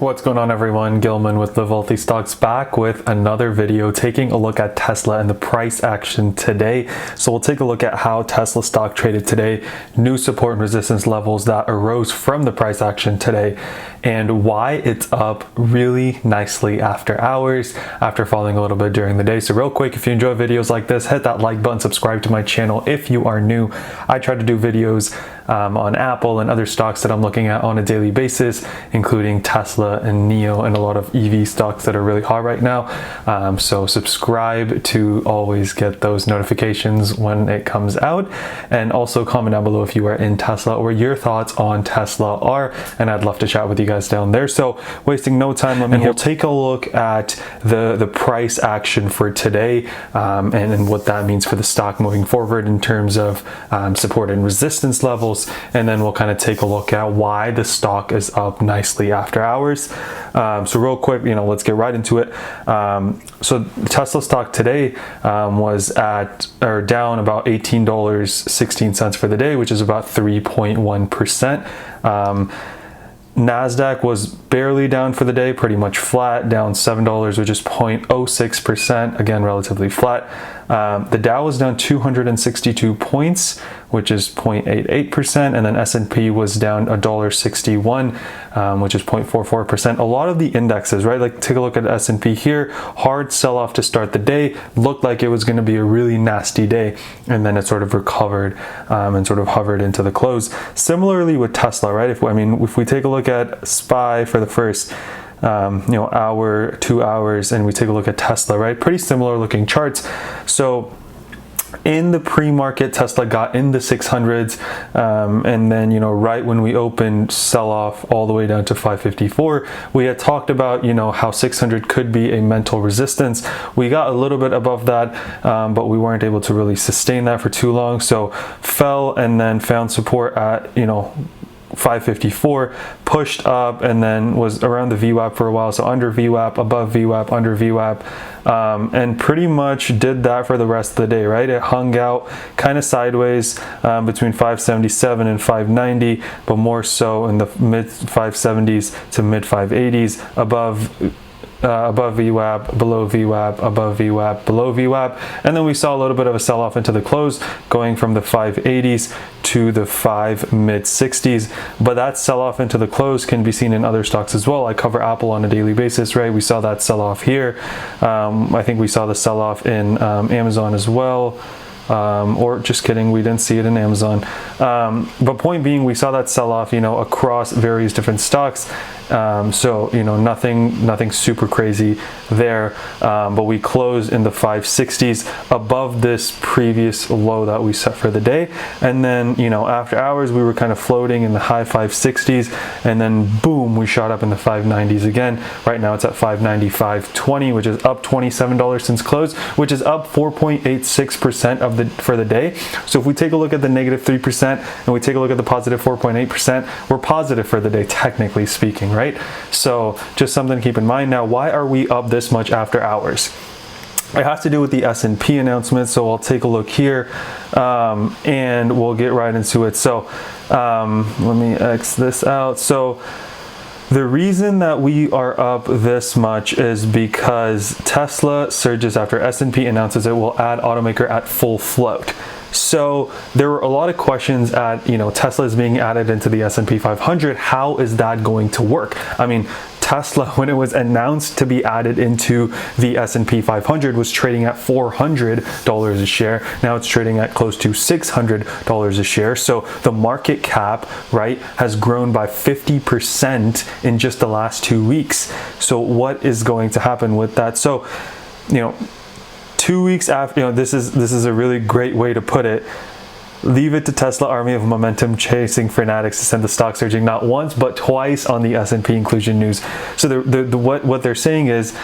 What's going on, everyone? Gilman with the Wealthy Stocks back with another video taking a look at Tesla and the price action today. So we'll take a look at how Tesla stock traded today, new support and resistance levels that arose from the price action today, and why it's up really nicely after hours, after falling a little bit during the day. So real quick, if you enjoy videos like this, hit that like button, subscribe to my channel if you are new. I try to do videos on Apple and other stocks that I'm looking at on a daily basis, including Tesla and NIO and a lot of EV stocks that are really hot right now. So subscribe to always get those notifications when it comes out, and also comment down below if you are in Tesla or your thoughts on Tesla are, and I'd love to chat with you guys down there. So wasting no time, we'll take a look at the price action for today and what that means for the stock moving forward in terms of support and resistance levels, and then we'll kind of take a look at why the stock is up nicely after hours. So real quick, let's get right into it. So Tesla stock today was down about $18.16 for the day, which is about 3.1%. NASDAQ was barely down for the day, pretty much flat, down $7, which is 0.06%, again, relatively flat. The Dow was down 262 points, which is 0.88%, and then S&P was down $1.61, which is 0.44%. A lot of the indexes, right? Like, take a look at S&P here, hard sell-off to start the day, looked like it was going to be a really nasty day, and then it sort of recovered and sort of hovered into the close. Similarly with Tesla, right? If we take a look at SPY for the first hour, 2 hours, and we take a look at Tesla, right? Pretty similar looking charts. So in the pre-market, Tesla got in the 600s, and then, right when we opened, sell off all the way down to 554. We had talked about, how 600 could be a mental resistance. We got a little bit above that, but we weren't able to really sustain that for too long. So fell and then found support at, 554, pushed up, and then was around the VWAP for a while. So under VWAP, above VWAP, under VWAP, and pretty much did that for the rest of the day, right? It hung out kind of sideways between 577 and 590, but more so in the mid 570s to mid 580s, above VWAP, below VWAP, above VWAP, below VWAP, and then we saw a little bit of a sell-off into the close, going from the 580s to the mid 60s. But that sell-off into the close can be seen in other stocks as well. I cover Apple on a daily basis, right? We saw that sell-off here. I think we saw the sell-off in Amazon as well. Or just kidding, we didn't see it in Amazon. But point being, we saw that sell-off, across various different stocks. So, nothing super crazy there. But we closed in the 560s above this previous low that we set for the day. And then, after hours, we were kind of floating in the high 560s, and then boom, we shot up in the 590s again. Right now it's at 595.20, which is up $27 since close, which is up 4.86% for the day. So if we take a look at the negative 3% and we take a look at the positive 4.8%, we're positive for the day, technically speaking, right? So just something to keep in mind. Now, why are we up this much after hours? It has to do with the S&P announcement. So I'll take a look here and we'll get right into it. So let me X this out. So the reason that we are up this much is because Tesla surges after S&P announces it will add automaker at full float. So there were a lot of questions at, Tesla is being added into the S&P 500. How is that going to work? I mean, Tesla, when it was announced to be added into the S&P 500, was trading at $400 a share. Now it's trading at close to $600 a share. So the market cap, right, has grown by 50% in just the last 2 weeks. So what is going to happen with that? So, 2 weeks after, this is a really great way to put it. Leave it to Tesla army of momentum chasing fanatics to send the stock surging not once but twice on the S&P inclusion news. So what they're saying is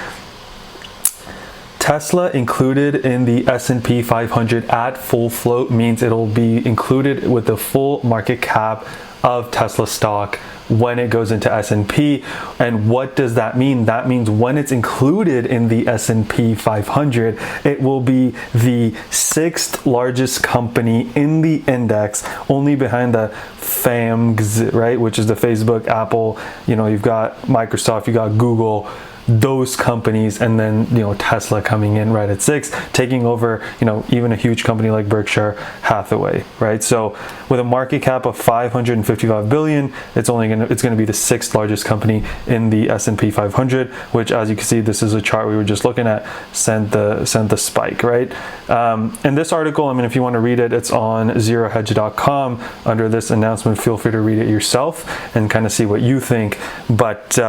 Tesla included in the S&P 500 at full float means it'll be included with the full market cap of Tesla stock when it goes into S&P. And what does that mean? That means when it's included in the S&P 500, it will be the 6th largest company in the index, only behind the FAMGs, right, which is the Facebook, Apple, you've got Microsoft, you got Google, those companies, and then Tesla coming in right at 6, taking over even a huge company like Berkshire Hathaway, right? So with a market cap of 555 billion, it's going to be the 6th largest company in the S&P 500, which, as you can see, this is a chart we were just looking at, sent the spike, right? And this article, if you want to read it, it's on zerohedge.com under this announcement. Feel free to read it yourself and kind of see what you think. But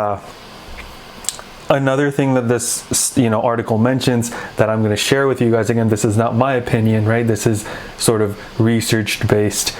another thing that this article mentions that I'm going to share with you guys, again, this is not my opinion, right? This is sort of research based.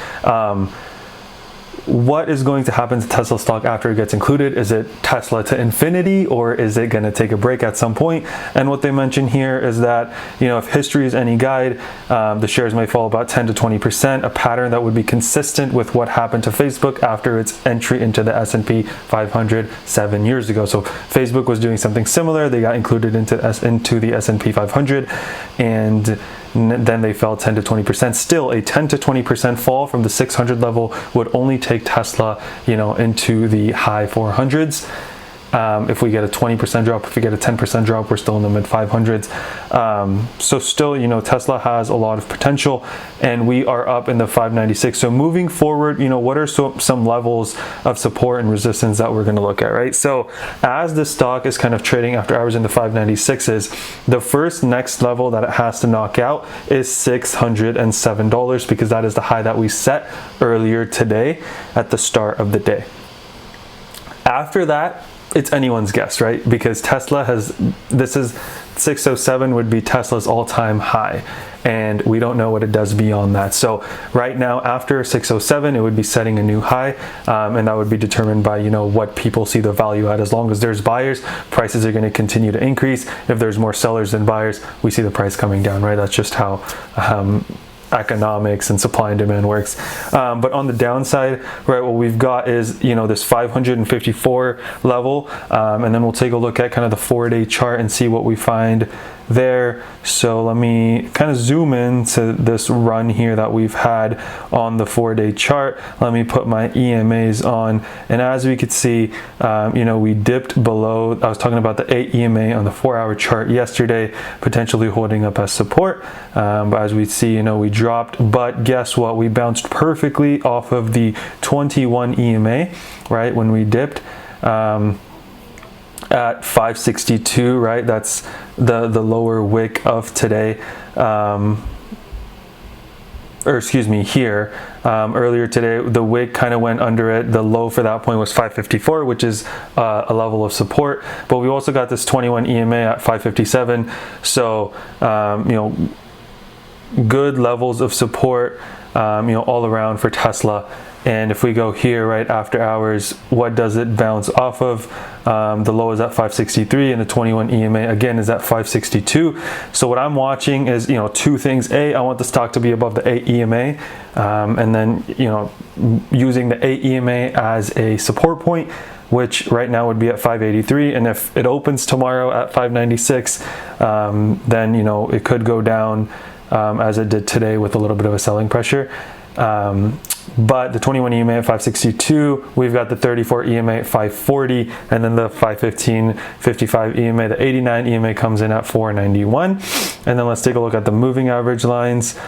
What is going to happen to Tesla stock after it gets included? Is it Tesla to infinity, or is it going to take a break at some point? And what they mention here is that, if history is any guide, the shares may fall about 10 to 20%, a pattern that would be consistent with what happened to Facebook after its entry into the S&P 500 7 years ago. So Facebook was doing something similar. They got included into the S&P 500, and then they fell 10 to 20%. Still, a 10 to 20% fall from the 600 level would only take Tesla, into the high 400s. If we get a 20% drop, if we get a 10% drop, we're still in the mid 500s. So still, Tesla has a lot of potential, and we are up in the 596. So moving forward, what are some levels of support and resistance that we're going to look at, right? So as the stock is kind of trading after hours in the 596s, the first next level that it has to knock out is $607, because that is the high that we set earlier today at the start of the day. After that, it's anyone's guess, right? Because Tesla this is 607 would be Tesla's all-time high, and we don't know what it does beyond that. So right now, after 607, it would be setting a new high, and that would be determined by what people see the value at. As long as there's buyers, prices are going to continue to increase. If there's more sellers than buyers, we see the price coming down, right? That's just how economics and supply and demand works. But on the downside, right, what we've got is this 554 level, and then we'll take a look at kind of the 4-day chart and see what we find there. So let me kind of zoom in to this run here that we've had on the 4-day chart. Let me put my EMAs on, and as we could see, we dipped below. I was talking about the 8 EMA on the 4-hour chart yesterday, potentially holding up as support, but as we see, we dropped, but guess what? We bounced perfectly off of the 21 EMA, right, when we dipped at 562, right? That's the lower wick of today, here. Earlier today, the wick kind of went under it. The low for that point was 554, which is a level of support. But we also got this 21 EMA at 557. So, good levels of support, all around for Tesla. And if we go here right after hours, what does it bounce off of? The low is at 563, and the 21 EMA again is at 562. So what I'm watching is, two things. A, I want the stock to be above the 8 EMA, and then, using the 8 EMA as a support point, which right now would be at 583. And if it opens tomorrow at 596, then, it could go down as it did today with a little bit of a selling pressure. But the 21 EMA at 562, we've got the 34 EMA at 540, and then the 55 EMA, the 89 EMA comes in at 491. And then let's take a look at the moving average lines.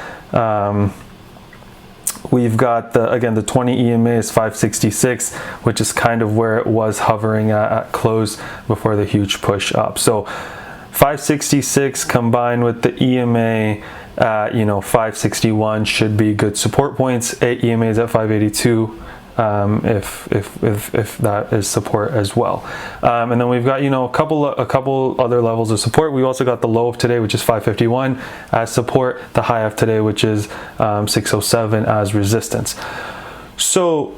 We've got the 20 EMA is 566, which is kind of where it was hovering at close before the huge push up. So 566 combined with the EMA at 561 should be good support points. 8 EMAs at 582, if that is support as well. And then we've got a couple other levels of support. We also got the low of today, which is 551 as support, the high of today, which is 607 as resistance. So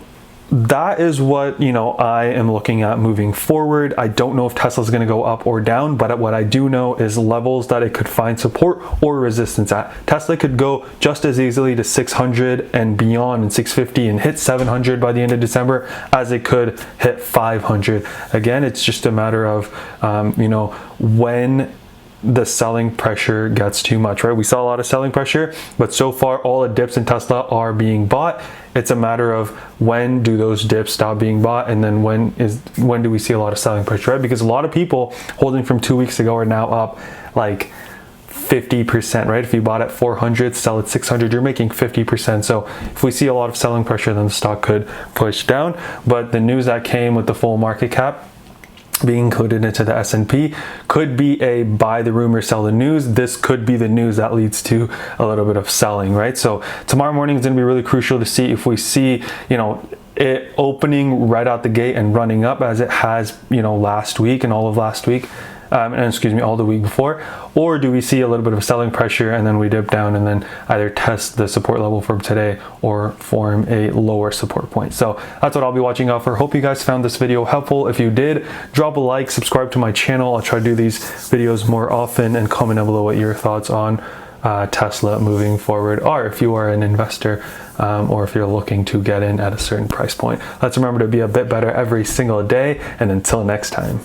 that is what, you know, I am looking at moving forward. I don't know if Tesla's going to go up or down, but what I do know is levels that it could find support or resistance at. Tesla could go just as easily to 600 and beyond and 650 and hit 700 by the end of December as it could hit 500. Again, it's just a matter of, you know, when the selling pressure gets too much, right? We saw a lot of selling pressure, but so far all the dips in Tesla are being bought. It's a matter of when do those dips stop being bought, and then when do we see a lot of selling pressure, right? Because a lot of people holding from 2 weeks ago are now up like 50%, right? If you bought at 400, sell at 600, you're making 50%. So if we see a lot of selling pressure, then the stock could push down. But the news that came with the full market cap being included into the S&P could be a buy the rumor, sell the news. This could be the news that leads to a little bit of selling, right? So tomorrow morning is going to be really crucial to see if we see, you know, it opening right out the gate and running up as it has, you know, last week and all of last week. All the week before, or do we see a little bit of selling pressure and then we dip down and then either test the support level from today or form a lower support point? So that's what I'll be watching out for. Hope you guys found this video helpful. If you did, drop a like, subscribe to my channel. I'll try to do these videos more often, and comment down below what your thoughts on Tesla moving forward are, if you are an investor or if you're looking to get in at a certain price point. Let's remember to be a bit better every single day, and until next time.